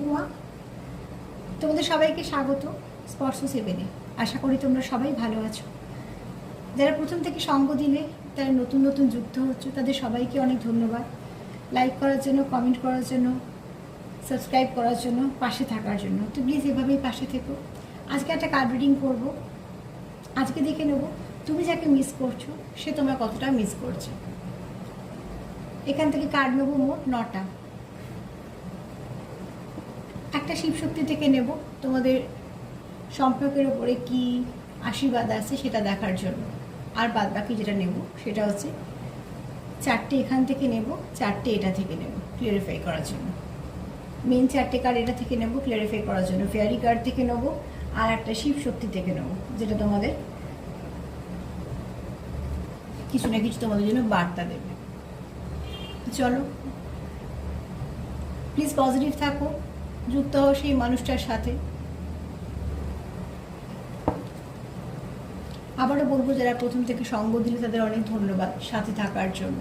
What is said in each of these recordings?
কুঙ্কুমা। তোমাদের সবাইকে স্বাগত স্পর্শ সেভেনে। আশা করি তোমরা সবাই ভালো আছো। যারা প্রথম থেকে সঙ্গ দিলে, তারা নতুন নতুন যুক্ত হচ্ছে, তাদের সবাইকে অনেক ধন্যবাদ। লাইক করার জন্য, কমেন্ট করার জন্য, সাবস্ক্রাইব করার জন্য, পাশে থাকার জন্য। তো প্লিজ এভাবেই পাশে থেকো। আজকে একটা কার্ড রিডিং করবো। আজকে দেখে নেব তুমি যাকে মিস করছো সে তোমার কতটা মিস করছে। এখান থেকে কার্ড নেবো মোট 9টা। একটা শিবশক্তি থেকে নেব তোমাদের সম্পর্কের ওপরে কি আশীর্বাদ আছে সেটা দেখার জন্য। আর বাদ বাকি যেটা নেব সেটা হচ্ছে 4টে এখান থেকে নেব, 4টে এটা থেকে নেব ক্লিয়ারিফাই করার জন্য। মেন 4টে কার্ড এটা থেকে নেব ক্লিয়ারিফাই করার জন্য। ফেয়ারি কার্ড থেকে নেব আর একটা শিবশক্তি থেকে নেব, যেটা তোমাদের কিছু না কিছু তোমাদের জন্য বার্তা দেবে। চলো প্লিজ পজিটিভ থাকো, যুক্ত হও সেই মানুষটার সাথে। আবারও বলবো, যারা প্রথম থেকে সঙ্গ দিলে তাদের অনেক ধন্যবাদ সাথে থাকার জন্য।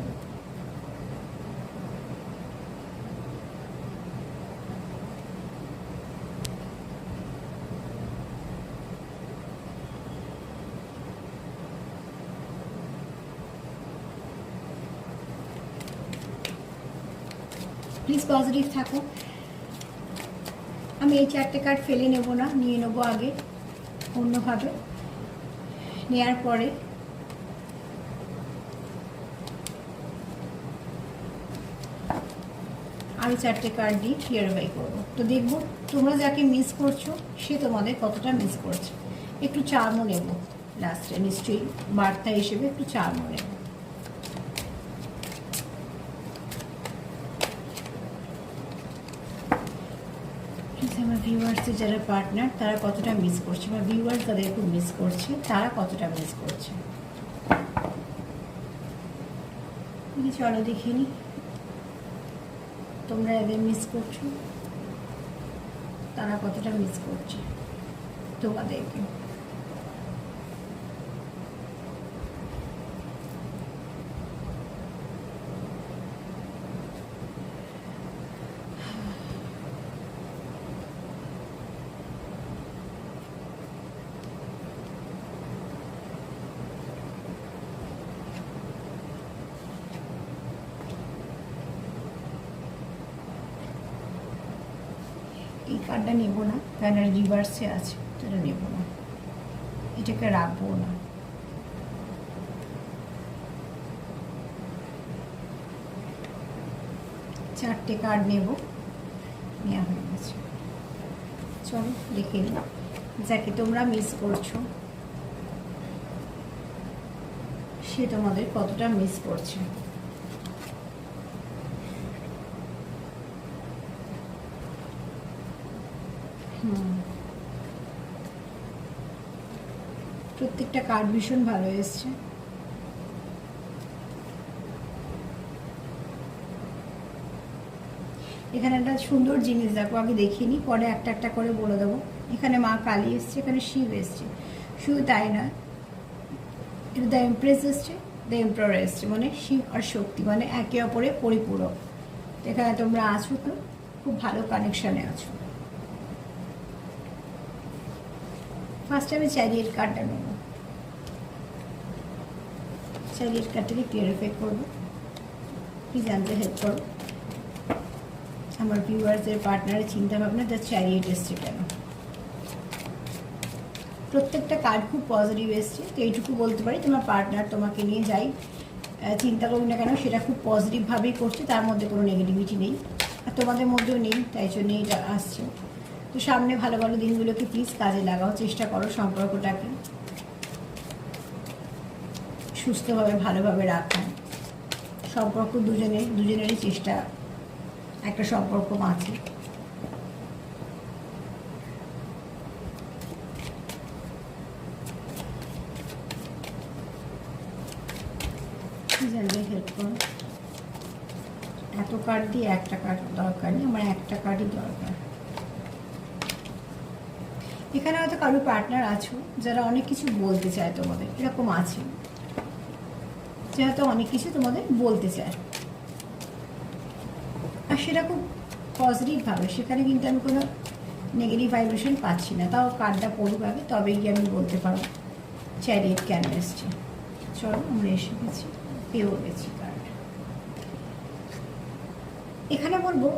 প্লিজ পজিটিভ থাকো। আমি এই 4টে কার্ড ফেলে নেব না, নিয়ে নেবো আগে অন্যভাবে। নেওয়ার পরে আরও 4টে কার্ড দিয়ে ক্লিয়ারিফাই করবো। তো দেখবো তোমরা যাকে মিস করছো সে তোমাদের কতটা মিস করছে। একটু চার্মও নেব লাস্টে, নিশ্চয়ই বার্তা হিসেবে একটু চার্মও নেব। আমার ভিউয়ার্সের যারা পার্টনার তারা কতটা মিস করছে, আমার ভিউয়ার্স যাদের খুব মিস করছে তারা কতটা মিস করছে। চলো দেখে নি তোমরা এদের মিস করছো, তারা কতটা মিস করছে তোমাদেরকে। এই কার্ডটা নেবো না, কারণ রিভার্সে আছে, এটা নেব না, এটাকে রাখবো না। চারটে কার্ড নেব, নেওয়া হয়ে গেছে। চলো দেখে নিই যাকে তোমরা মিস করছো সে তোমাদের কতটা মিস করছে। প্রত্যেকটা কার্ড ভীষণ ভালো এসছে। এখানে একটা সুন্দর জিনিস দেখো, আগে দেখিনি, পরে একটা একটা করে বলে দেবো। এখানে মা কালী এসছে, এখানে শিব এসছে। শুধু তাই নয়, এটা দ্য এমপ্রেস এসছে, দ্য এমপ্রর এসছে, মানে শিব আর শক্তি মানে একে অপরে পরিপূরক। এখানে তোমরা আছো, তো খুব ভালো কানেকশানে আছো। ফার্স্ট আমি চ্যারিয়েট কার্ডটা নেব। চ্যারিয়েট কার্ডটাকে ক্লিয়ারিফাই করবো, প্লিজ জানতে হেল্প করো। আমার ভিউয়ার্সদের পার্টনারের চিন্তাভাবনা দ্য চ্যারিয়েট এসছে কেন। প্রত্যেকটা কার্ড খুব পজিটিভ এসছে। তো এইটুকু বলতে পারি, তোমার পার্টনার তোমাকে নিয়ে যাই চিন্তা করুন না কেন, সেটা খুব পজিটিভভাবেই করছে, তার মধ্যে কোনো নেগেটিভিটি নেই, আর তোমাদের মধ্যেও নেই, তাই জন্যই এটা আসছে। তো সামনে ভালো ভালো দিনগুলোকে প্লিজ কাজে লাগাও, চেষ্টা করো সম্পর্কটাকে সুস্থভাবে ভালোভাবে রাখা। সম্পর্ক দুজনেরই চেষ্টা, একটা সম্পর্ক আছে। জানলে হেল্প করো। এত কার্ড দিয়ে একটা কার্ড দরকার নেই, আমার একটা কার্ডই দরকার। এখানে হয়তো কারো পার্টনার আছো যারা অনেক কিছু বলতে চায় তোমাদের, এরকম আছে যে হয়তো অনেক কিছু তোমাদের বলতে চায়, আর সেটা খুব পজিটিভভাবে, সেখানে কিন্তু আমি কোনো নেগেটিভ ভাইব্রেশন পাচ্ছি না। তাও কার্ডটা পড়ুক আগে, তবেই গিয়ে আমি বলতে পারবো চ্যারিয়েট কেন এসছে। চলো আমরা এসে গেছি, পেয়েও গেছি কার্ড। এখানে বলবো,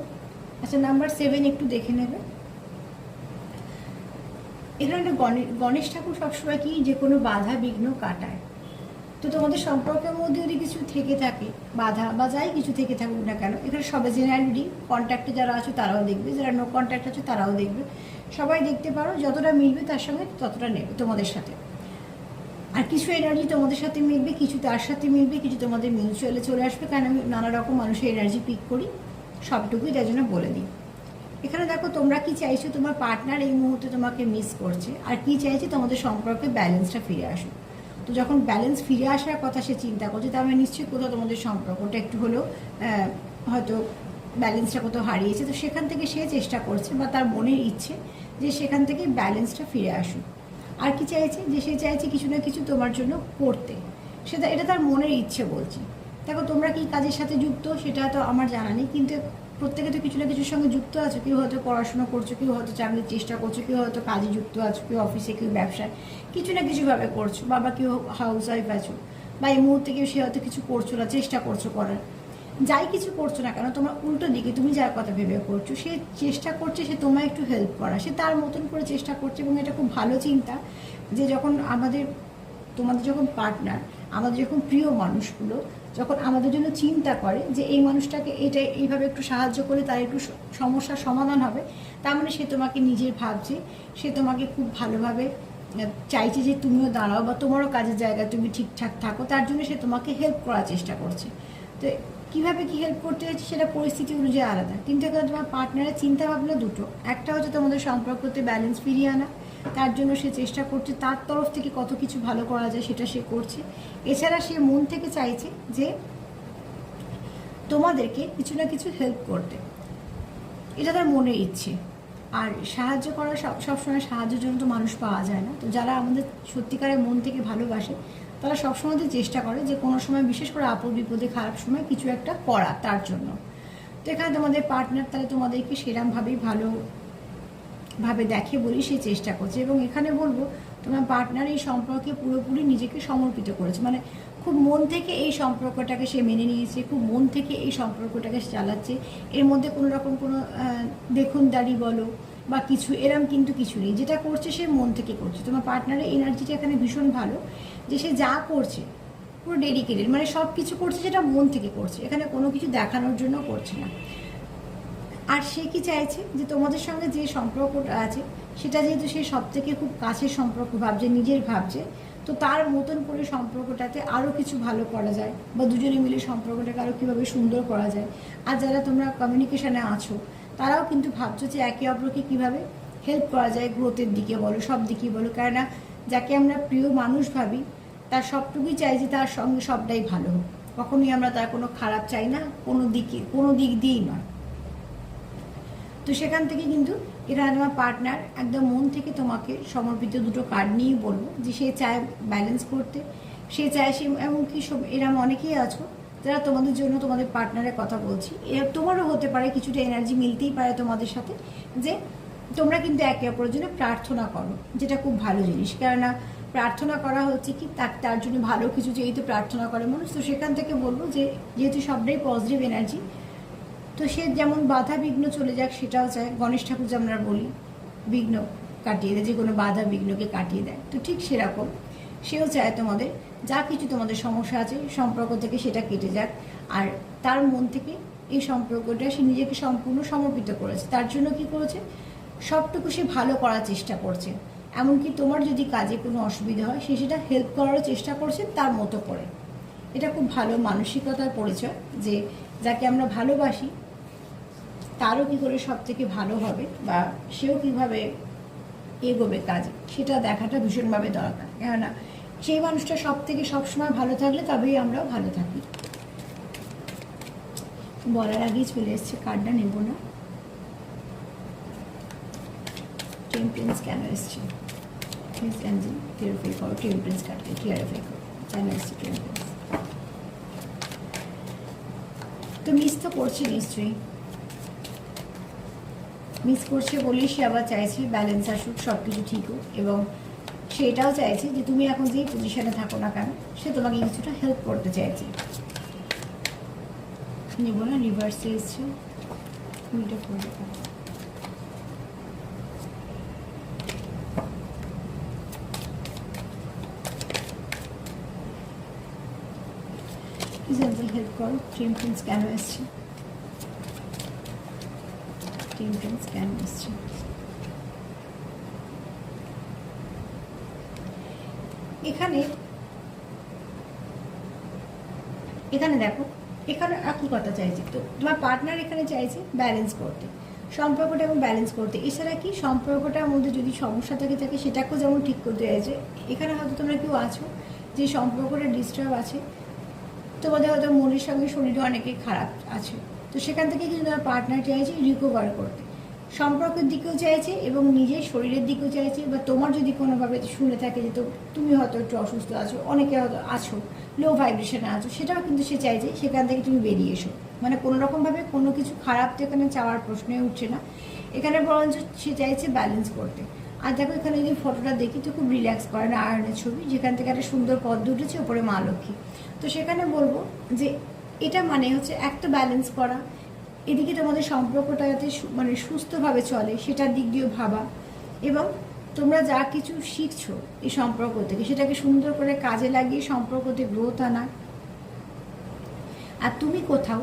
আচ্ছা নাম্বার 7 একটু দেখে নেবে। এখানে একটা গণেশ ঠাকুর সবসময় কি যে কোনো বাধা বিঘ্ন কাটায়। তো তোমাদের সম্পর্কের মধ্যে যদি কিছু থেকে থাকে বাধা বা যাই কিছু থেকে থাকুক না কেন, এখানে সবাই জেনারেলি কন্ট্যাক্টে যারা আছে তারাও দেখবে, যারা নো কন্ট্যাক্ট আছে তারাও দেখবে, সবাই দেখতে পারো। যতটা মিলবে তার সঙ্গে ততটা নেবে তোমাদের সাথে। আর কিছু এনার্জি তোমাদের সাথে মিলবে, কিছু তার সাথে মিলবে, কিছু তোমাদের মিউচুয়ালে চলে আসবে। কারণ আমি নানা রকম মানুষের এনার্জি পিক করি, সবটুকুই তাই জন্য বলে দিই। এখানে দেখো তোমরা কি চাইছো, তোমার পার্টনার এই মুহূর্তে তোমাকে মিস করছে, আর কি চাইছে তোমাদের সম্পর্কে ব্যালেন্সটা ফিরে আসুক। তো যখন ব্যালেন্স ফিরে আসার কথা সে চিন্তা করছে, তার মানে নিশ্চয়ই কোথাও তোমাদের সম্পর্কটা একটু হলেও হয়তো ব্যালেন্সটা কোথাও হারিয়েছে। তো সেখান থেকে সে চেষ্টা করছে বা তার মনের ইচ্ছে যে সেখান থেকে ব্যালেন্সটা ফিরে আসুক। আর কি চাইছে, যে সে চাইছে কিছু না কিছু তোমার জন্য করতে, সেটা এটা তার মনের ইচ্ছে বলছি। দেখো তোমরা কি কাজের সাথে যুক্ত সেটা তো আমার জানা নেই, কিন্তু প্রত্যেকে তো কিছু না কিছুর সঙ্গে যুক্ত আছো। কেউ হয়তো পড়াশোনা করছো, কেউ হয়তো চাকরির চেষ্টা করছো, কেউ হয়তো কাজে যুক্ত আছো, কেউ অফিসে, কেউ ব্যবসায়, কিছু না কিছুভাবে করছো। বাবা কেউ হাউস ওয়াইফ আছো, বা এই মুহূর্তে কেউ সে হয়তো কিছু করছো না, চেষ্টা করছো করার। যাই কিছু করছো না কেন, তোমার উল্টো দিকে তুমি যার কথা ভেবে করছো, সে চেষ্টা করছে সে তোমায় একটু হেল্প করা, সে তার মতন করে চেষ্টা করছে। এবং এটা খুব ভালো চিন্তা যে যখন তোমাদের যখন পার্টনার, আমাদের যখন প্রিয় মানুষগুলো যখন আমাদের জন্য চিন্তা করে যে এই মানুষটাকে এইভাবে একটু সাহায্য করে তার একটু সমস্যার সমাধান হবে, তার মানে সে তোমাকে নিজের ভাবছে, সে তোমাকে খুব ভালোভাবে চাইছে যে তুমিও দাঁড়াও বা তোমারও কাজের জায়গায় তুমি ঠিকঠাক থাকো, তার জন্য সে তোমাকে হেল্প করার চেষ্টা করছে। তো কীভাবে কী হেল্প করতে হচ্ছে সেটা পরিস্থিতি অনুযায়ী আলাদা, কিন্তু এখানে তোমার পার্টনারের চিন্তাভাবনা দুটো। একটা হচ্ছে তোমাদের সম্পর্কতে ব্যালেন্স ফিরিয়ে আনা, তার জন্য সে চেষ্টা করছে, তার তরফ থেকে কত কিছু ভালো করা যায় সেটা সে করছে। এছাড়া সে মন থেকে চাইছে যে তোমাদেরকে কিছু না কিছু হেল্প করতে, এটা তার মনের ইচ্ছে। আর সাহায্য করা, সবসময় সাহায্যের জন্য তো মানুষ পাওয়া যায় না। তো যারা আমাদের সত্যিকারের মন থেকে ভালোবাসে তারা সবসময় চেষ্টা করে যে কোনো সময়, বিশেষ করে আপদ বিপদে খারাপ সময় কিছু একটা করা তার জন্য। তো এখানে তোমাদের পার্টনার তাহলে তোমাদেরকে সেরকমভাবেই ভাবে দেখে বলেই সে চেষ্টা করছে। এবং এখানে বলবো তোমার পার্টনার এই সম্পর্কে পুরোপুরি নিজেকে সমর্পিত করেছে, মানে খুব মন থেকে এই সম্পর্কটাকে সে মেনে নিয়েছে, খুব মন থেকে এই সম্পর্কটাকে সে চালাচ্ছে। এর মধ্যে কোনো রকম কোনো দেখুনদারি বলো বা কিছু এরম কিন্তু কিছু নেই, যেটা করছে সে মন থেকে করছে। তোমার পার্টনারের এনার্জিটা এখানে ভীষণ ভালো, যে সে যা করছে পুরো ডেডিকেটেড, মানে সব কিছু করছে যেটা মন থেকে করছে, এখানে কোনো কিছু দেখানোর জন্য করছে না। আর সে কি চাইছে যে তোমাদের সঙ্গে যে সম্পর্কটা আছে সেটা যেহেতু সে সব থেকে খুব কাছের সম্পর্ক ভাবছে, নিজের ভাবছে, তো তার মতন করে সম্পর্কটাতে আরও কিছু ভালো করা যায় বা দুজনে মিলে সম্পর্কটাকে আরও কীভাবে সুন্দর করা যায়। আর যারা তোমরা কমিউনিকেশানে আছো তারাও কিন্তু ভাবছো যে একে অপরকে কীভাবে হেল্প করা যায়, গ্রোথের দিকে বলো, সব দিকেই বলো। কেননা যাকে আমরা প্রিয় মানুষ ভাবি তার সবটুকুই চাই যে তার সঙ্গে সবটাই ভালো হোক, কখনোই আমরা তার কোনো খারাপ চাই না, কোনো দিক দিয়েই নয়। তো সেখান থেকে কিন্তু এখানে তোমার পার্টনার একদম মন থেকে তোমাকে সমর্পিত দুটো কার্ড নিয়েই বলবো যে সে চায় ব্যালেন্স করতে, সে চায় সে এমনকি এরম অনেকেই আছো যারা তোমাদের জন্য তোমাদের পার্টনারের কথা বলছি, তোমারও হতে পারে কিছুটা এনার্জি মিলতেই পারে তোমাদের সাথে, যে তোমরা কিন্তু একে অপরের জন্য প্রার্থনা করো, যেটা খুব ভালো জিনিস। কেননা প্রার্থনা করা হচ্ছে কি তার জন্য ভালো কিছু যেহেতু প্রার্থনা করে মানুষ, তো সেখান থেকে বলবো যে যেহেতু সবটাই পজিটিভ এনার্জি, তো সে যেমন বাধা বিঘ্ন চলে যাক সেটাও চায়। গণেশ ঠাকুর যে আমরা বলি বিঘ্ন কাটিয়ে দেয়, যে কোনো বাধা বিঘ্নকে কাটিয়ে দেয়, তো ঠিক সেরকম সেও চায় তোমাদের যা কিছু তোমাদের সমস্যা আছে সম্পর্ক থেকে সেটা কেটে যাক। আর তার মন থেকে এই সম্পর্কটা সে নিজেকে সম্পূর্ণ সমর্পিত করেছে, তার জন্য কি করেছে সবটুকু সে ভালো করার চেষ্টা করছে। এমনকি তোমার যদি কাজে কোনো অসুবিধা হয় সে সেটা হেল্প করারও চেষ্টা করছে তার মতো করে। এটা খুব ভালো মানসিকতার পরিচয়, যে যাকে আমরা ভালোবাসি তারও কী করে সব থেকে ভালো হবে বা সেও কীভাবে এগোবে কাজে, সেটা দেখাটা ভীষণভাবে দরকার। কেননা সেই মানুষটা সব থেকে সবসময় ভালো থাকলে তবেই আমরাও ভালো থাকি। বলার আগেই চলে এসছে, কার্ডটা নেব না। টেম্পারেন্স কেন এসছে প্লিজ এনজি ক্লিয়ারিফাই করো, টেম্পারেন্স কার্ডকে ক্লিয়ারিফাই করো কেন এসছে টেম্পারেন্স। তো মিস তো করছে নিশ্চয়ই, মিস করছে বলেই সে আবার চাইছে ব্যালেন্স আসুক, সব কিছু ঠিক হোক, এবং সেটাও চাইছে যে তুমি এখন যেই পজিশনে থাকো না কেন সে তোমাকে কিছুটা হেল্প করতে চাইছে। নেবো না, রিভার্সে এসছে, উল্টো করতে পারো। হেল্প করো। টেম্পারেন্স কেন এসছে? টেম্পারেন্স কেন এসছে? এখানে দেখো, এখানে একই কথা চাইছে। তো তোমার পার্টনার এখানে চাইছে ব্যালেন্স করতে, সম্পর্কটা এবং ব্যালেন্স করতে। এছাড়া কি সম্পর্কটার মধ্যে যদি সমস্যা থাকে সেটাকেও যেমন ঠিক করতে চাইছে। এখানে হয়তো তোমরা কেউ আছো যে সম্পর্কটা ডিস্টার্ব আছে, তোমাদের হয়তো মনের সঙ্গে শরীরে অনেকে খারাপ আছে, তো সেখান থেকে কিন্তু তোমার পার্টনার চাইছে রিকভার করতে, সম্পর্কের দিকেও চাইছে এবং নিজের শরীরের দিকেও চাইছে। বা তোমার যদি কোনোভাবে শুনে থাকে যে তুমি হয়তো একটু অসুস্থ আছো, অনেকে হয়তো আছো লো ভাইব্রেশনে আছো, সেটাও কিন্তু সে চাইছে সেখান থেকে তুমি বেরিয়ে এসো। মানে কোনোরকমভাবে কোনো কিছু খারাপ তো এখানে চাওয়ার প্রশ্নই উঠছে না, এখানে বরঞ্চ সে চাইছে ব্যালেন্স করতে। আর দেখো এখানে যদি ফটোটা দেখি তো খুব রিল্যাক্স করে না, আয়রনের ছবি, যেখান থেকে একটা সুন্দর পদ্ম উঠেছে, ওপরে মা লক্ষ্মী। তো সেখানে বলবো যে এটা মানে হচ্ছে একটা ব্যালেন্স করা, এদিকে তোমাদের সম্পর্কটা যাতে মানে সুস্থভাবে চলে সেটার দিক দিয়েও ভাবা, এবং তোমরা যা কিছু শিখছো এই সম্পর্ক থেকে সেটাকে সুন্দর করে কাজে লাগিয়ে সম্পর্কতে গ্রোথ আনা। আর তুমি কোথাও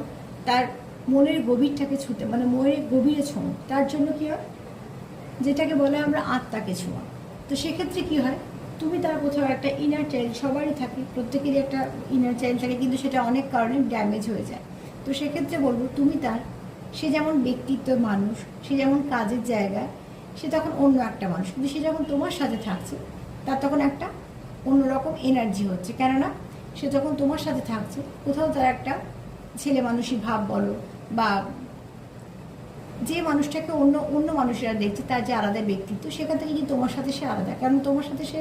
তার মনের গভীরটাকে ছুঁতে, মানে মনের গভীরে ছোঁয়, তার জন্য কী হয়, যেটাকে বলে আমরা আত্মাকে ছোঁয়া। তো সেক্ষেত্রে কী হয়, তুমি তার কোথাও একটা ইনার চাইল্ড, সবারই থাকে, প্রত্যেকেরই একটা ইনার চাইল্ড থাকে, কিন্তু সেটা অনেক কারণে ড্যামেজ হয়ে যায়। তো সেক্ষেত্রে বলবো তুমি তার, সে যেমন ব্যক্তিত্ব মানুষ, সে যেমন কাজের জায়গায়, সে তখন অন্য একটা মানুষ, কিন্তু সে যখন তোমার সাথে থাকছে তার তখন একটা অন্যরকম এনার্জি হচ্ছে। কেননা সে যখন তোমার সাথে থাকছে কোথাও তার একটা ছেলে মানুষই ভাব বলো, বা যে মানুষটাকে অন্য মানুষেরা দেখছে তার যে আলাদা ব্যক্তিত্ব, সেখান থেকে কিন্তু তোমার সাথে সে আলাদা, কারণ তোমার সাথে সে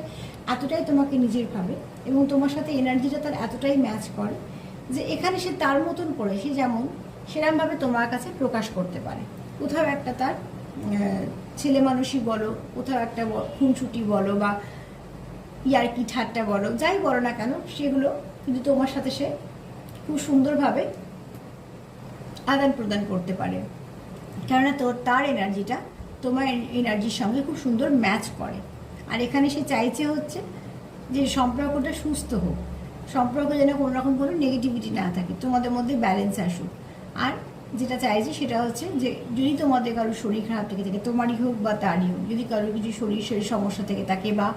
এতটাই তোমাকে নিজের ভাবে এবং তোমার সাথে এনার্জিটা তার এতটাই ম্যাচ করে যে এখানে সে তার মতন করে সে যেমন সেরকমভাবে তোমার কাছে প্রকাশ করতে পারে। কোথাও একটা তার ছেলে মানুষই বলো, কোথাও একটা খুনসুটি বলো, বা ইয়ার্কি ঠাট্টা বলো, যাই বলো না কেন, সেগুলো কিন্তু তোমার সাথে সে খুব সুন্দরভাবে আদান প্রদান করতে পারে, কেননা তার এনার্জিটা তোমার এনার্জির সঙ্গে খুব সুন্দর ম্যাচ করে। আর এখানে সে চাইছে হচ্ছে যে সম্পর্কটা সুস্থ হোক, সম্পর্ক যেন কোনো রকম কোনো নেগেটিভিটি না থাকে, তোমাদের মধ্যে ব্যালেন্স আসুক। আর যেটা চাইছে সেটা হচ্ছে যে যদি তোমাদের কারো শরীর খারাপ থেকে থাকে, তোমারই হোক বা তারই হোক, যদি কারোর কিছু শরীর সমস্যা থেকে থাকে বা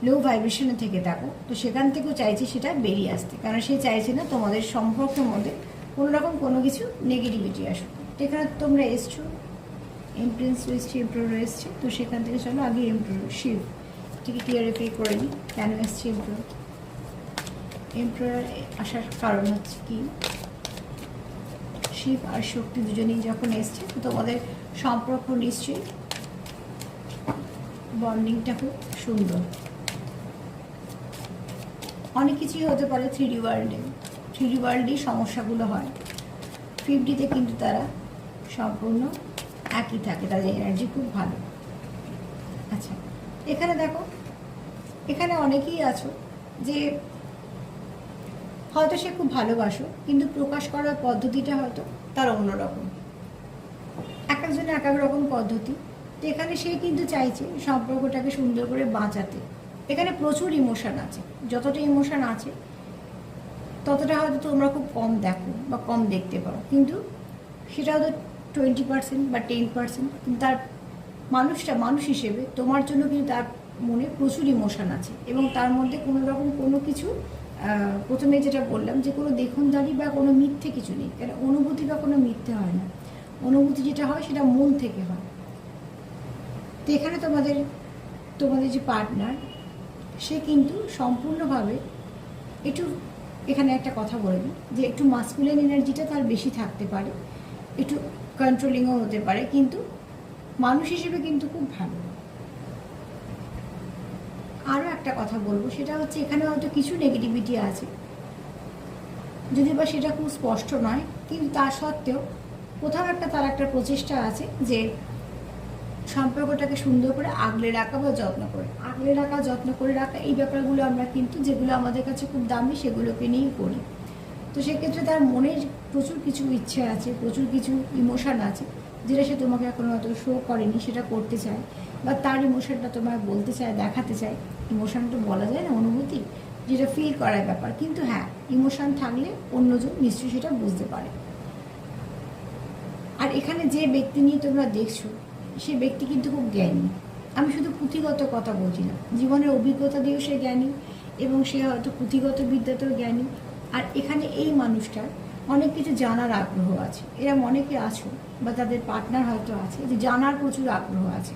লো ভাইব্রেশনে থেকে থাকো, তো সেখান থেকেও চাইছে সেটা বেরিয়ে আসতে, কারণ সে চাইছে না তোমাদের সম্পর্কের মধ্যে কোনো রকম কোনো কিছু নেগেটিভিটি আসুক। এখানে তোমরা এসছো, এমপ্রেন্স এসছে, এমপ্রোর এসছে, তো সেখান থেকে চলো আগে এমপ্রোর শিব থেকে ক্লিয়ারিফাই করে নিই কেন এসছে এমপ্রোর। এমপ্রোর আসার কারণ হচ্ছে কি, শিব আর শক্তি দুজনেই যখন এসছে তো তোমাদের সম্পর্ক নিশ্চয়ই বন্ডিংটা খুব সুন্দর। অনেক কিছুই হতে পারে 3D ওয়ার্ল্ডে, 3D ওয়ার্ল্ডেই সমস্যাগুলো হয়, 5Dতে কিন্তু তারা সম্পূর্ণ একই থাকে, তাদের এনার্জি খুব ভালো। আচ্ছা এখানে দেখো, এখানে অনেকেই আছো যে হয়তো সে খুব ভালোবাসো, কিন্তু প্রকাশ করার পদ্ধতিটা হয়তো তার অন্যরকম, এক একজনের এক এক রকম পদ্ধতি। তো এখানে সে কিন্তু চাইছে সম্পর্কটাকে সুন্দর করে বাঁচাতে। এখানে প্রচুর ইমোশন আছে, যতটা ইমোশন আছে ততটা হয়তো তোমরা খুব কম দেখো বা কম দেখতে পাও, কিন্তু সেটা হয়তো 20% বা 10%, কিন্তু তার মানুষটা মানুষ হিসেবে তোমার জন্য কিন্তু তার মনে প্রচুর ইমোশন আছে, এবং তার মধ্যে কোনো রকম কোনো কিছু প্রথমে যেটা বললাম যে কোনো দেখনদারি বা কোনো মিথ্যে কিছু নেই, কারণ অনুভূতি বা কোনো মিথ্যে হয় না, অনুভূতি যেটা হয় সেটা মন থেকে হয়। তো এখানে তোমাদের যে পার্টনার সে কিন্তু সম্পূর্ণভাবে একটু, এখানে একটা কথা বলে দিই যে একটু মাস্কুলিন এনার্জিটা তার বেশি থাকতে পারে, একটু কন্ট্রোলিংও হতে পারে, কিন্তু মানুষ হিসেবে কিন্তু খুব ভালো। আরও একটা কথা বলবো, সেটা হচ্ছে এখানে হয়তো কিছু নেগেটিভিটি আছে, যদি বা সেটা খুব স্পষ্ট নয়, কিন্তু তা সত্ত্বেও কোথাও একটা তার একটা প্রচেষ্টা আছে যে সম্পর্কটাকে সুন্দর করে আগলে রাখা বা যত্ন করে রাখা, এই ব্যাপারগুলো আমরা কিন্তু যেগুলো আমাদের কাছে খুব দামি সেগুলোকে নিয়েই করি। তো সেক্ষেত্রে তার মনের প্রচুর কিছু ইচ্ছে আছে, প্রচুর কিছু ইমোশান আছে, যেটা সে তোমাকে এখনো হয়তো শো করেনি, সেটা করতে চায়, বা তার ইমোশনটা তোমায় বলতে চায়, দেখাতে চায়। ইমোশনটা বলা যায় না, অনুভূতি, যেটা ফিল করার ব্যাপার। কিন্তু হ্যাঁ, ইমোশন থাকলে অন্যজন নিশ্চয়ই সেটা বুঝতে পারে। আর এখানে যে ব্যক্তি নিয়ে তোমরা দেখছো, সে ব্যক্তি কিন্তু খুব জ্ঞানী। আমি শুধু পুঁথিগত কথা বলছি না, জীবনের অভিজ্ঞতা দিয়েও সে জ্ঞানী, এবং সে হয়তো পুঁথিগত বিদ্যাতেও জ্ঞানী। আর এখানে এই মানুষটার অনেক কিছু জানার আগ্রহ আছে। এরম অনেকে আছো, বা তাদের পার্টনার হয়তো আছে, যে জানার প্রচুর আগ্রহ আছে,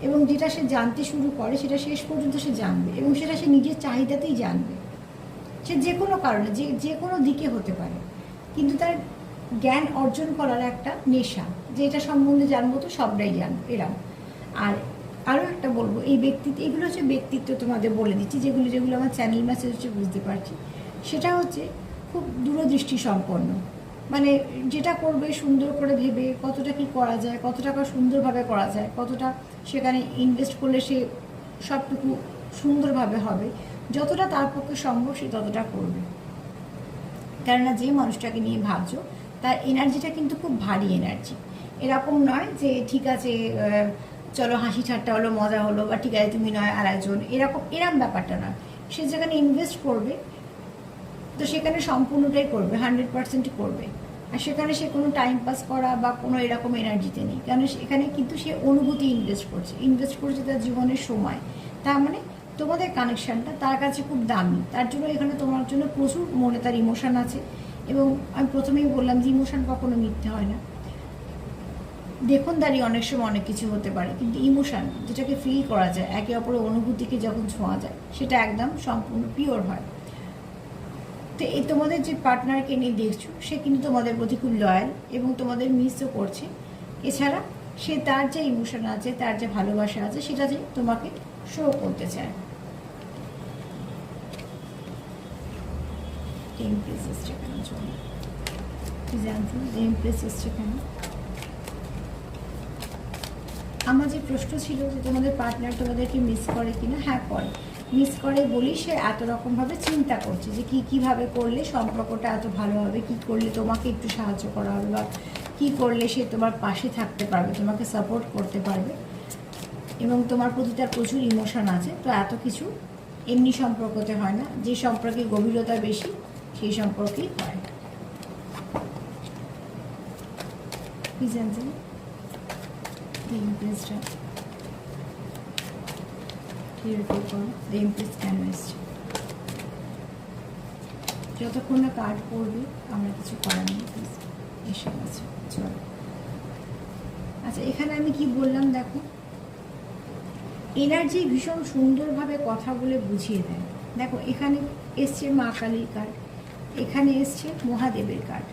এবং যেটা সে জানতে শুরু করে সেটা শেষ পর্যন্ত সে জানবে, এবং সেটা সে নিজের চাহিদাতেই জানবে। সে যে কোনো কারণে, যে কোনো দিকে হতে পারে, কিন্তু তার জ্ঞান অর্জন করার একটা নেশা, যে এটা সম্বন্ধে জানবো তো সবটাই জানবো, এরম। আর আরও একটা বলবো, এই ব্যক্তিত্ব, এগুলো হচ্ছে ব্যক্তিত্ব, তোমাদের বলে দিচ্ছি, যেগুলো আমার চ্যানেল মেসেজ হচ্ছে বুঝতে পারছি। সেটা হচ্ছে খুব দূরদৃষ্টি সম্পন্ন, মানে যেটা করবে সুন্দর করে ভেবে, কতটা কি করা যায়, কত টাকা সুন্দরভাবে করা যায়, কতটা সেখানে ইনভেস্ট করলে সে সবটুকু সুন্দরভাবে হবে, যতটা তার পক্ষে সম্ভব সে ততটা করবে। কেননা যে মানুষটাকে নিয়ে ভাবছো তার এনার্জিটা কিন্তু খুব ভারী এনার্জি। এরকম নয় যে ঠিক আছে চলো হাসি ঠাট্টা হলো, মজা হলো, বা ঠিক আছে তুমি নয় আর একজন, এরম ব্যাপারটা নয়। সে যেখানে ইনভেস্ট করবে, তো সেখানে সম্পূর্ণটাই করবে, 100% করবে। আর সেখানে সে কোনো টাইম পাস করা বা কোনো এরকম এনার্জিতে নেই, কারণ এখানে কিন্তু সে অনুভূতি ইনভেস্ট করছে তার জীবনের সময়। তার মানে তোমাদের কানেকশানটা তার কাছে খুব দামি, তার জন্য এখানে তোমার জন্য প্রচুর মনে তার ইমোশান আছে। এবং আমি প্রথমেই বললাম যে ইমোশান কখনো মিথ্যে হয় না। দেখুন দাঁড়িয়ে অনেক সময় অনেক কিছু হতে পারে, কিন্তু ইমোশান যেটাকে ফিল করা যায়, একে অপরের অনুভূতিকে যখন ছোঁয়া যায়, সেটা একদম সম্পূর্ণ পিওর হয়। তো এই তোমাদের যে পার্টনারকে নিয়ে দেখছো, সে কিন্তু তোমাদের প্রতি খুব লয়াল, এবং তোমাদের মিসও করছে। এছাড়া সে তার যে ইমোশন আছে, তার যে ভালোবাসা আছে, সেটা যে তোমাকে শো করতে চায়। এমপ্রেস এসছে কেন, চলো জানছি যে এমপ্রেস এসছে কেন। আমার যে প্রশ্ন ছিল যে তোমাদের পার্টনার তোমাদেরকে মিস করে কিনা, হ্যাঁ করে। মিস করে বলি সে এত রকমভাবে চিন্তা করছে যে কীভাবে করলে সম্পর্কটা এত ভালো হবে, কী করলে তোমাকে একটু সাহায্য করা হবে, বা কী করলে সে তোমার পাশে থাকতে পারবে, তোমাকে সাপোর্ট করতে পারবে, এবং তোমার প্রতি তার প্রচুর ইমোশন আছে। তো এত কিছু এমনি সম্পর্কতে হয় না, যে সম্পর্কে গভীরতা বেশি সেই সম্পর্কেই হয়। কি জানছেন ইমপ্রেসটা কেন এসছে, যতক্ষণ না কার্ড পড়বে আমরা কিছু করার নেই, প্লিজ এসে গেছে। চলো, আচ্ছা এখানে আমি কি বললাম দেখো, এনার্জি ভীষণ সুন্দরভাবে কথা বলে বুঝিয়ে দেয়। দেখো এখানে এসছে মা কালীর কার্ড, এখানে এসছে মহাদেবের কার্ড,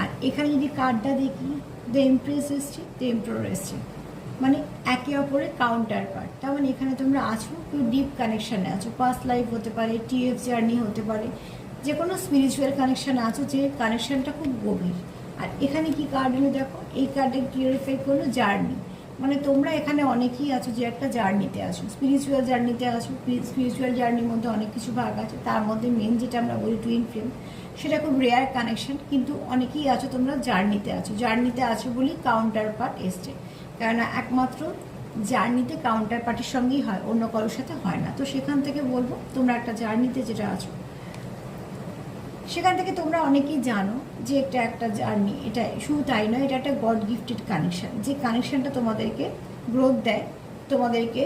আর এখানে যদি কার্ডটা দেখি দ্য এমপ্রেস এসছে, দ্য এমপারার এসছে, মানে একে অপরের কাউন্টার পার্ট। তার মানে এখানে তোমরা আছো, কেউ ডিপ কানেকশানে আছো, পাস্ট লাইফ হতে পারে, টিএফ জার্নি হতে পারে, যে কোনো স্পিরিচুয়াল কানেকশান আছো, যে কানেকশানটা খুব গভীর। আর এখানে কি কার্ড এলো দেখো, এই কার্ডে ক্লিয়ারিফাই করলো জার্নি, মানে তোমরা এখানে অনেকেই আছো যে একটা জার্নিতে আছো, স্পিরিচুয়াল জার্নিতে আছো। স্পিরিচুয়াল জার্নির মধ্যে অনেক কিছু ভাগ আছে, তার মধ্যে মেন যেটা আমরা বলি টুইন ফ্লেম, সেটা খুব রেয়ার কানেকশান, কিন্তু অনেকেই আছো তোমরা জার্নিতে আছো বলেই কাউন্টার পার্ট এসছে। কেননা একমাত্র জার্নিতে কাউন্টার পার্টির সঙ্গেই হয়, অন্য কারোর সাথে হয় না। তো সেখান থেকে বলবো তোমরা একটা জার্নিতে যেটা আছো, সেখান থেকে তোমরা অনেকেই জানো যে এটা একটা জার্নি। এটা শুধু তাই নয়, এটা একটা গড গিফটেড কানেকশান, যে কানেকশানটা তোমাদেরকে গ্রোথ দেয়, তোমাদেরকে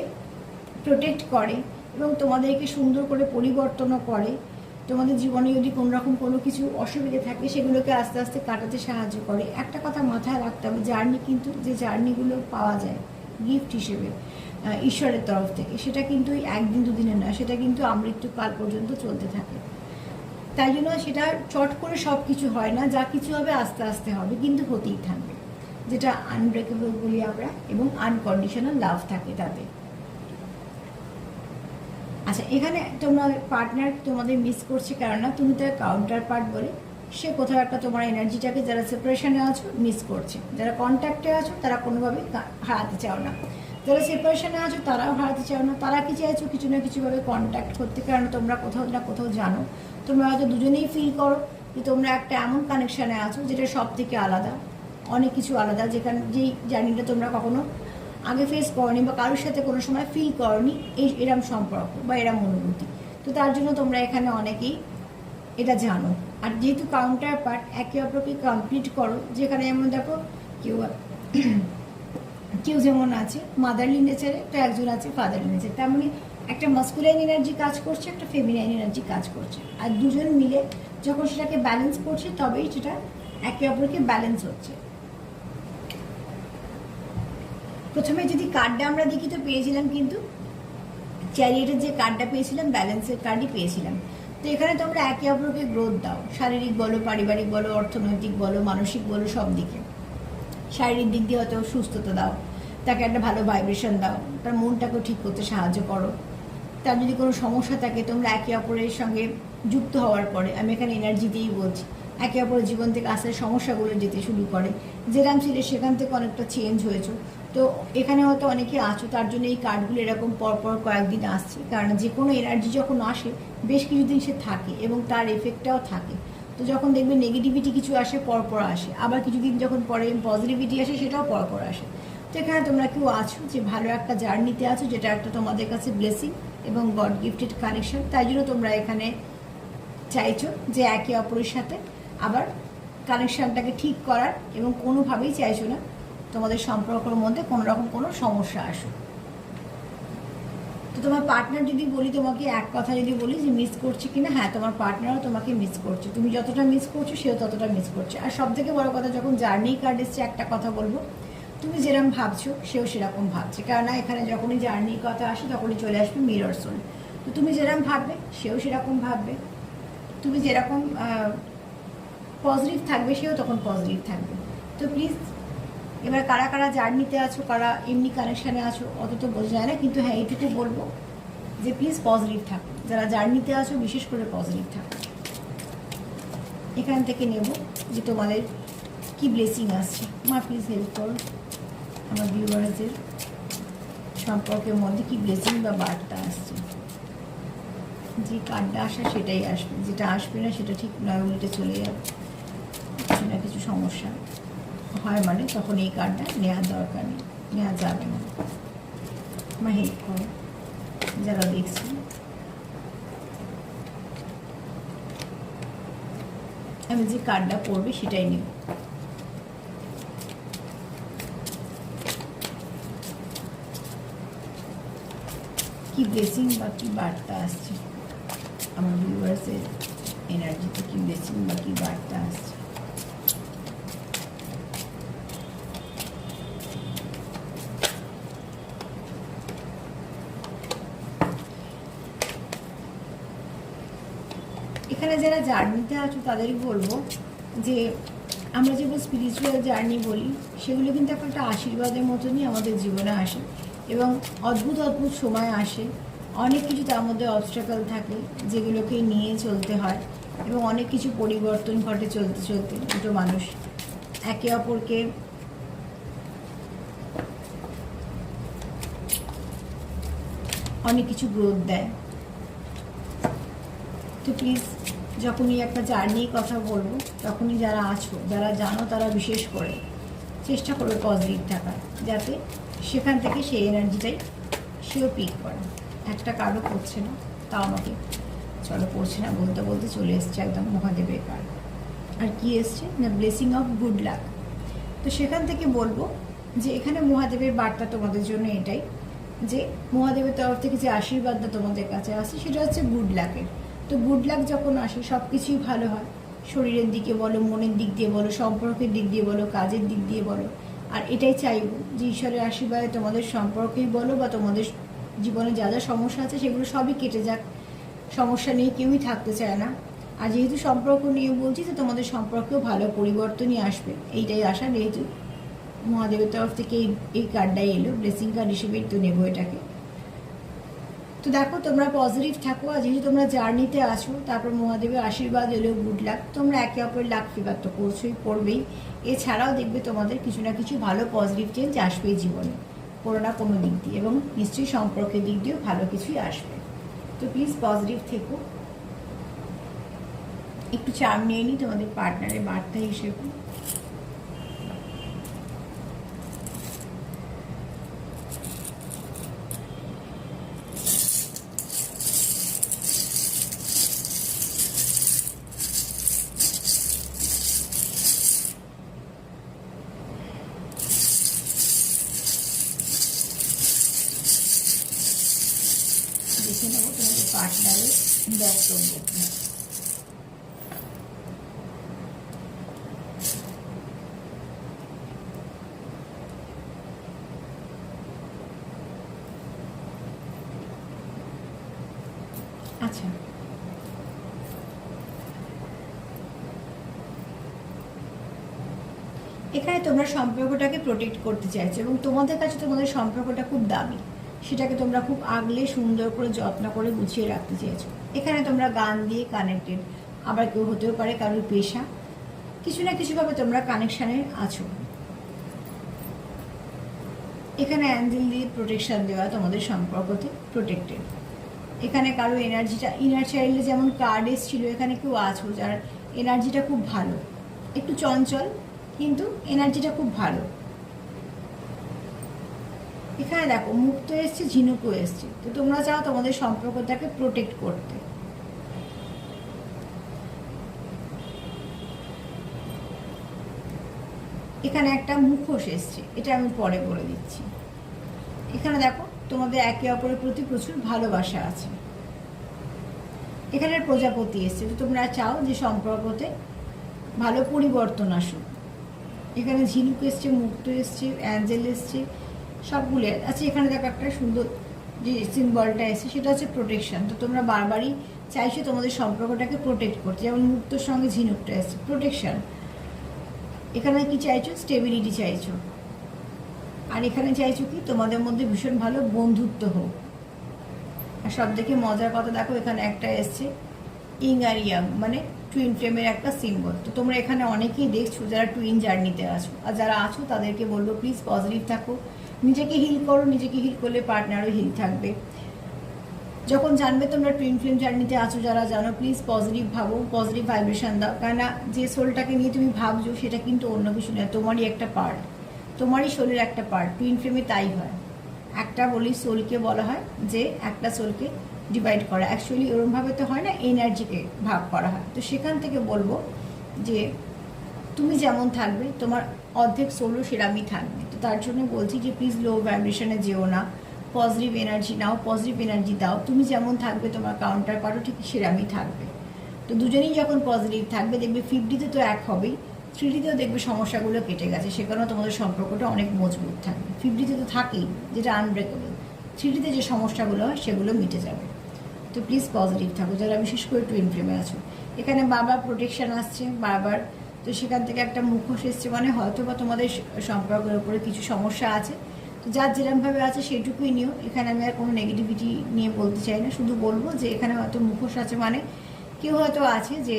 প্রোটেক্ট করে, এবং তোমাদেরকে সুন্দর করে পরিবর্তনও করে। তোমাদের জীবনে যদি কোনোরকম কোনো কিছু অসুবিধে থাকে, সেগুলোকে আস্তে আস্তে কাটাতে সাহায্য করে। একটা কথা মাথায় রাখতে হবে, জার্নি কিন্তু যে জার্নিগুলো পাওয়া যায় গিফট হিসেবে ঈশ্বরের তরফ থেকে, সেটা কিন্তু একদিন দুদিনের নয়, সেটা কিন্তু আমৃত্যুকাল পর্যন্ত চলতে থাকে। তাই জন্য সেটা চট করে সব কিছু হয় না, যা কিছু হবে আস্তে আস্তে হবে, কিন্তু হতেই থাকবে, যেটা আনব্রেকেবল বলি আমরা, এবং আনকন্ডিশনাল লাভ থাকে তাতে। আচ্ছা এখানে তোমার পার্টনার তোমাদের মিস করছে, কেননা তুমি তার কাউন্টার পার্ট বলে সে কোথাও একটা তোমার এনার্জিটাকে, যারা সেপারেশনে আছো মিস করছে, যারা কন্ট্যাক্টে আছো তারা কোনোভাবেই হারাতে চাও না, যারা সেপারেশনে আছো তারাও হারাতে চাও না। তারা কি চাইছো কিছু না কিছুভাবে কন্ট্যাক্ট করতে, কারণ তোমরা কোথাও না কোথাও জানো, তোমরা হয়তো দুজনেই ফিল করো যে তোমরা একটা এমন কানেকশানে আছো যেটা সব থেকে আলাদা, অনেক কিছু আলাদা, যেখানে যেই জার্নিটা তোমরা কখনো আগে ফেস করনি বা কারোর সাথে কোনো সময় ফিল করনি এরম সম্পর্ক বা এরম অনুভূতি। তো তার জন্য তোমরা এখানে অনেকেই এটা জানো। আর যেহেতু কাউন্টার পার্ট, একে অপরকে কমপ্লিট করো, যেখানে যেমন দেখো কেউ কেউ যেমন আছে মাদারলি নেচারে, তো একজন আছে ফাদারলি নেচার, তেমনি মানে একটা মাস্কুলাইন এনার্জি কাজ করছে, একটা ফেমিনাইন এনার্জি কাজ করছে, আর দুজন মিলে যখন সেটাকে ব্যালেন্স করছে তবেই সেটা একে অপরকে ব্যালেন্স হচ্ছে। প্রথমে যদি কার্ডটা আমরা দেখি তো পেয়েছিলাম কিন্তু চ্যারিয়েটের যে কার্ডটা পেয়েছিলাম ব্যালেন্সের কার্ডই পেয়েছিলাম। তো এখানে তোমরা একে অপরকে গ্রোথ দাও, শারীরিক বলো, পারিবারিক বলো, অর্থনৈতিক বলো, মানসিক বলো, সব দিকে। শারীরিক দিক দিয়ে হয়তো সুস্থতা দাও, তাকে একটা ভালো ভাইব্রেশন দাও, তার মনটাকেও ঠিক করতে সাহায্য করো। তার যদি কোনো সমস্যা থাকে তোমরা একে অপরের সঙ্গে যুক্ত হওয়ার পরে, আমি এখানে এনার্জি দিয়েই বলছি, একে অপরের জীবন থেকে আসলে সমস্যাগুলো যেতে শুরু করে, যেরাম ছিল সেখান থেকে অনেকটা চেঞ্জ হয়েছে। তো এখানে হয়তো অনেকে আছো, তার জন্য এই কার্ডগুলো এরকম পরপর কয়েকদিন আসছে, কারণ যে কোনো এনার্জি যখন আসে বেশ কিছুদিন সে থাকে এবং তার এফেক্টটাও থাকে। তো যখন দেখবে নেগেটিভিটি কিছু আসে পরপর আসে, আবার কিছুদিন যখন পরে পজিটিভিটি আসে সেটাও পরপর আসে। তো এখানে তোমরা কেউ আছো যে ভালো একটা জার্নিতে আছো, যেটা একটা তোমাদের কাছে ব্লেসিং এবং গড গিফটেড কানেকশন, তাই জন্য তোমরা এখানে চাইছো যে একে অপরের সাথে আবার কানেকশানটাকে ঠিক করার, এবং কোনোভাবেই চাইছো না তোমাদের সম্পর্কের মধ্যে কোনো রকম কোনো সমস্যা আসুক। তো তোমার পার্টনার যদি বলি, তোমাকে এক কথা যদি বলি যে মিস করছে কিনা, হ্যাঁ তোমার পার্টনারও তোমাকে মিস করছে, তুমি যতটা মিস করছো সেও ততটা মিস করছে। আর সব থেকে বড় কথা, যখন জার্নি কার্ড এসছে একটা কথা বলবো, তুমি যেরকম ভাবছো সেও সেরকম ভাবছে, কেননা এখানে যখনই জার্নির কথা আসে তখনই চলে আসবে মিরর সোল। তো তুমি যেরকম ভাববে সেও সেরকম ভাববে, তুমি যেরকম পজিটিভ থাকবে সেও তখন পজিটিভ থাকবে। তো প্লিজ এবার কারা কারা জার্নিতে আছো, কারা এমনি কানেকশানে আছো অত তো বোঝা যায় না, কিন্তু হ্যাঁ এইটুকু বলবো যে প্লিজ পজিটিভ থাকো, যারা জার্নিতে আছো বিশেষ করে পজিটিভ থাকো। এখান থেকে নেব যে তোমাদের কি ব্লেসিং আসছে। মা প্লিজ হেল্প করো আমার ভিউয়ার্সদের সম্পর্কের মধ্যে কি ব্লেসিং বা বার্তা আসছে। যে কার্ডটা আসে সেটাই আসবে, যেটা আসবে না সেটা ঠিক নয়, উল্টে চলে যাবে, কিছু না কিছু সমস্যা হয়, মানে তখন এই কার্ডটা নেওয়ার দরকার নেই, নেওয়া যাবে না। আমার হেল্প করো যারা দেখছি। আমি যে কার্ডটা পড়বে সেটাই নেব। কি ব্লেসিং বা কি বার্তা আসছে আমার ভিউয়ার্সের এনার্জিতে, কি ব্লেসিং বা কি বার্তা আসছে। এখানে যারা জার্নিতে আছো তাদেরই বলবো যে আমরা যেগুলো স্পিরিচুয়াল জার্নি বলি সেগুলো কিন্তু একটা আশীর্বাদের মতনই আমাদের জীবনে আসে, এবং অদ্ভুত অদ্ভুত সময় আসে, অনেক কিছু তার মধ্যে অবস্ট্রাকল থাকে যেগুলোকে নিয়ে চলতে হয়, এবং অনেক কিছু পরিবর্তন ঘটে চলতে চলতে। দুটো মানুষ একে অপরকে অনেক কিছু গ্রোথ দেয়। তো প্লিজ যখনই একটা জার্নির কথা বলবো তখনই যারা আছো, যারা জানো, তারা বিশেষ করে চেষ্টা করবে পজিটিভ থাকার, যাতে সেখান থেকে সেই এনার্জিটাই সেও পিক করে। একটা কার্ডও পড়ছে না, তাও আমাকে চলো পড়ছে না বলতে বলতে চলে এসছে একদম মহাদেবের কার্ড। আর কি এসছে না, ব্লেসিং অফ গুড লাক। তো সেখান থেকে বলবো যে এখানে মহাদেবের বার্তা তোমাদের জন্য এটাই, যে মহাদেবের তরফ থেকে যে আশীর্বাদটা তোমাদের কাছে আসে সেটা হচ্ছে গুড লাকের। তো গুড লাক যখন আসে সব কিছুই ভালো হয়, শরীরের দিকে বলো, মনের দিক দিয়ে বলো, সম্পর্কের দিক দিয়ে বলো, কাজের দিক দিয়ে বলো। আর এটাই চাইবো যে ঈশ্বরের আশীর্বাদে তোমাদের সম্পর্কেই বলো বা তোমাদের জীবনে যা যা সমস্যা আছে সেগুলো সবই কেটে যাক। সমস্যা নিয়ে কেউই থাকতে চায় না, আর যেহেতু সম্পর্ক নিয়ে বলছি তো তোমাদের সম্পর্কেও ভালো পরিবর্তনই আসবে, এইটাই আশা। যেহেতু মহাদেবের তরফ থেকে এই কার্ডটাই এলো ব্লেসিং কার্ড হিসেবেই তো নেবো এটাকে। তো দেখো তোমরা পজিটিভ থাকো, আর যেহেতু তোমরা জার্নিতে আছো, তারপর মহাদেবের আশীর্বাদ এলেও গুড লাক, তোমরা একে অপরের লাক ফিগার তো করছোই, করবেই। এছাড়াও দেখবে তোমাদের কিছু না কিছু ভালো পজিটিভ চেঞ্জ আসবেই জীবনে, কোনো না কোনো দিক দিয়ে, এবং নিশ্চয়ই সম্পর্কের দিক দিয়েও ভালো কিছুই আসবে। তো প্লিজ পজিটিভ থেকো। একটু চার্ম নিয়ে নিই তোমাদের পার্টনারের বার্তা হিসেবে। দেখে নেবো তোমাদের পার্টনারের বক্তব্য। আচ্ছা, এখানে তোমরা সম্পর্কটাকে প্রোটেক্ট করতে চাইছো, এবং তোমাদের কাছে তোমাদের সম্পর্কটা খুব দামি, সেটাকে তোমরা খুব আগলে সুন্দর করে যত্ন করে গুছিয়ে রাখতে চেয়েছো। এখানে তোমরা গান দিয়ে কানেক্টেড, আবার কেউ হতেও পারে কারোর পেশা, কিছু না কিছুভাবে তোমরা কানেকশানে আছো। এখানে অ্যাঞ্জেল দিয়ে প্রোটেকশন দেওয়া, তোমাদের সম্পর্কতে প্রোটেক্টেড। এখানে কারো এনার্জিটা, ইনার চাইল্ডে যেমন কার্ড এসেছিল, এখানে কেউ আছো যার এনার্জিটা খুব ভালো, একটু চঞ্চল কিন্তু এনার্জিটা খুব ভালো। এখানে দেখো মুক্ত এসছে, ঝিনুকও এসছে, তো তোমরা চাও তোমাদের সম্পর্কটাকে প্রোটেক্ট করতে। এখানে একটা মুখোশ এসছে, এটা আমি পরে বলে দিচ্ছি। এখানে দেখো তোমাদের একে অপরের প্রতি প্রচুর ভালোবাসা আছে। এখানে প্রজাপতি এসছে, তো তোমরা চাও যে সম্পর্কতে ভালো পরিবর্তন আসুক। এখানে ঝিনুক এসছে, মুক্ত এসছে, অ্যাঞ্জেল এসছে, সবগুলো আছে। এখানে দেখো একটা সুন্দর যে সিম্বলটা এসছে, সেটা হচ্ছে প্রোটেকশন। তো তোমরা বারবারই চাইছো তোমাদের সম্পর্কটাকে প্রোটেক্ট করতে, যেমন মুক্তর সঙ্গে ঝিনুকটা এসছে, প্রোটেকশন। এখানে কি চাইছো? স্টেবিলিটি চাইছো। আর এখানে চাইছো কি তোমাদের মধ্যে ভীষণ ভালো বন্ধুত্ব হোক। আর সব থেকে মজার কথা দেখো, এখানে একটা এসছে ইং আর ইয়াং, মানে টুইন ফ্লেমের একটা সিম্বল। তো তোমরা এখানে অনেকেই দেখছো যারা টুইন জার্নিতে আছো, আর যারা আছো তাদেরকে বলবো প্লিজ পজিটিভ থাকো, নিজেকে হিল করো। নিজেকে হিল করলে পার্টনারও হিল থাকবে। যখন জানবে তোমরা টুইন ফ্লেম জার্নিতে আছো, যারা জানো, প্লিজ পজিটিভ ভাবো, পজিটিভ ভাইব্রেশন দাও। কেননা যে সোলটাকে নিয়ে তুমি ভাবছো সেটা কিন্তু অন্য কিছু নয়, তোমারই একটা পার্ট, তোমারই সোলের একটা পার্ট। টুইন ফ্লেমে তাই হয়, একটা বলি সোলকে বলা হয় যে একটা সোলকে ডিভাইড করা, অ্যাকচুয়ালি ওরমভাবে তো হয় না, এনার্জিকে ভাগ করা হয়। তো সেখান থেকে বলবো যে তুমি যেমন থাকবে তোমার অর্ধেক সোলও সেরামই থাকবে। তো তার জন্য বলছি যে প্লিজ লো ভাইব্রেশনে যেও না, পজিটিভ এনার্জি নাও, পজিটিভ এনার্জি দাও। তুমি যেমন থাকবে তোমার কাউন্টার পার্টও ঠিক সেরামই থাকবে। তো দুজনেই যখন পজিটিভ থাকবে, দেখবে 50-তে তো এক হবেই, 3D-তেও দেখবে সমস্যাগুলো কেটে গেছে, সেখানেও তোমাদের সম্পর্কটা অনেক মজবুত থাকবে। 50-তে তো থাকেই, যেটা আনব্রেকেবল, 3D-তে যে সমস্যাগুলো হয় সেগুলো মিটে যাবে। তো প্লিজ পজিটিভ থাকো যারা বিশেষ করে টুইন ফ্লেমে আছো। এখানে বারবার প্রোটেকশন আসছে বারবার, তো সেখান থেকে একটা মুখোশ এসছে, মানে হয়তো বা তোমাদের সম্পর্কের উপরে কিছু সমস্যা আছে। তো যার যেরকমভাবে আছে সেইটুকুই নিও। এখানে আমি আর কোনো নেগেটিভিটি নিয়ে বলতে চাই না, শুধু বলবো যে এখানে হয়তো মুখোশ আছে, মানে কেউ হয়তো আছে যে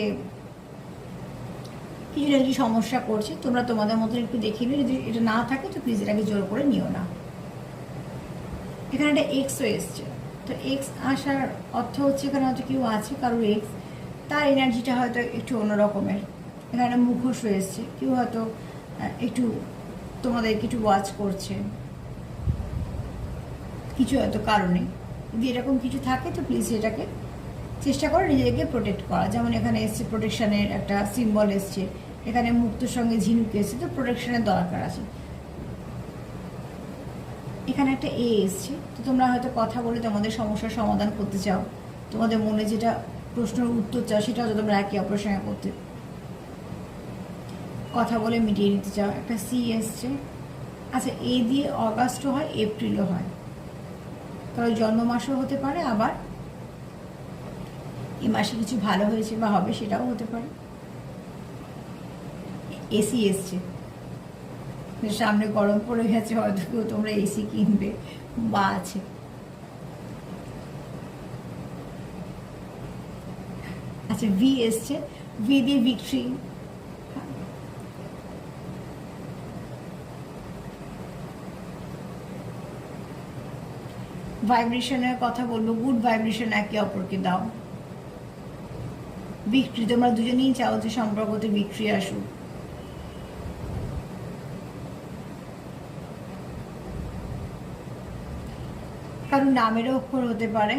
কিছু না কিছু সমস্যা করছে। তোমরা তোমাদের মতন একটু দেখিয়ে নিও, যদি এটা না থাকে তো প্লিজ এটাকে জোর করে নিও না। এখানে একটা এক্সও এসছে, তো এক্স আসার অর্থ হচ্ছে এখানে হয়তো কেউ আছে কারোর এক্স, তার এনার্জিটা হয়তো একটু অন্যরকমের। এখানে মুখোশ এসছে, কেউ হয়তো একটু তোমাদেরকে একটু ওয়াচ করছে কিছু হয়তো কারণে। যদি এরকম কিছু থাকে তো প্লিজ এটাকে চেষ্টা করো নিজেদেরকে প্রোটেক্ট করা। যেমন এখানে এসছে প্রোটেকশনের একটা সিম্বল এসছে, এখানে মুক্তর সঙ্গে ঝিনুক এসছে, তো প্রোটেকশনের দরকার আছে। এখানে একটা এ এসছে, তো তোমরা হয়তো কথা বলে তোমাদের সমস্যার সমাধান করতে চাও, তোমাদের মনে যেটা প্রশ্নের উত্তর চাও সেটা হয়তো তোমরা একে অপরের সঙ্গে করতে কথা বলে মিটিয়ে নিতে চাও। একটা সি এসছে। আচ্ছা, এ দিয়ে অগাস্টও হয়, এপ্রিলও হয়, কারণ জন্ম মাসও হতে পারে, আবার এ মাসে কিছু ভালো হয়েছে বা হবে সেটাও হতে পারে। এসি এসছে, সামনে গরম পড়ে গেছে, হয়তো কেউ তোমরা এসি কিনবে বা আছে। আচ্ছা, ভি এসছে, ভি দিয়ে ভিক্টরি। ভাইব্রেশনের কথা বলবো, গুড ভাইব্রেশন একে অপরকে দাও। ভিক্টরি, তোমরা দুজনেই চাও যে সম্পর্কতে ভিক্টরি আসুক। কারণ নামেরও অক্ষর হতে পারে,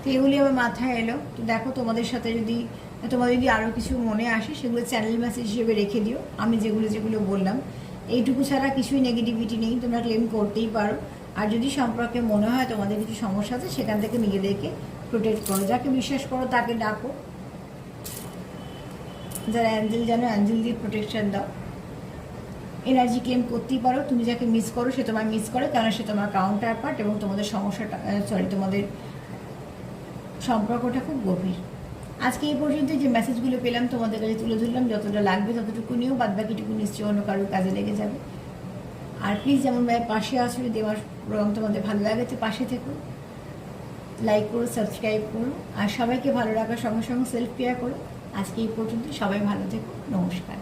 তো এগুলি আমার মাথায় এলো। তো দেখো, তোমাদের সাথে যদি আরও কিছু মনে আসে সেগুলো চ্যানেল মেসেজ হিসেবে রেখে দিও। আমি যেগুলো বললাম, এইটুকু ছাড়া কিছুই নেগেটিভিটি নেই, তোমরা ক্লেম করতেই পারো। আর যদি সম্পর্কে মনে হয় তোমাদের কিছু সমস্যা আছে, সেখান থেকে নিজেদেরকে প্রোটেক্ট করো। যাকে বিশ্বাস করো তাকে ডাকো, যারা অ্যাঞ্জেল জানো অ্যাঞ্জেল দিয়ে প্রোটেকশন দাও। এনার্জি ক্লেম করতেই পারো। তুমি যাকে মিস করো সে তোমায় মিস করে, কারণ সে তোমার কাউন্টার পার্ট এবং তোমাদের সমস্যাটা তোমাদের সম্পর্কটা খুব গভীর। আজকে এই পর্যন্ত যে মেসেজগুলো পেলাম তোমাদের কাছে তুলে ধরলাম, যতটা লাগবে ততটুকু নিয়েও, বাদ বাকিটুকু নিশ্চয়ই অন্য কারোর কাজে লেগে যাবে। আর প্লিজ যেমনভাবে পাশে আসো, যদি আমার প্রোগ্রাম তোমাদের ভালো লাগে তো পাশে থেকো, লাইক করো, সাবস্ক্রাইব করো, আর সবাইকে ভালো রাখার সঙ্গে সঙ্গে সেলফ কেয়ার করো। আজকে এই পর্যন্ত, সবাই ভালো থেকো, নমস্কার।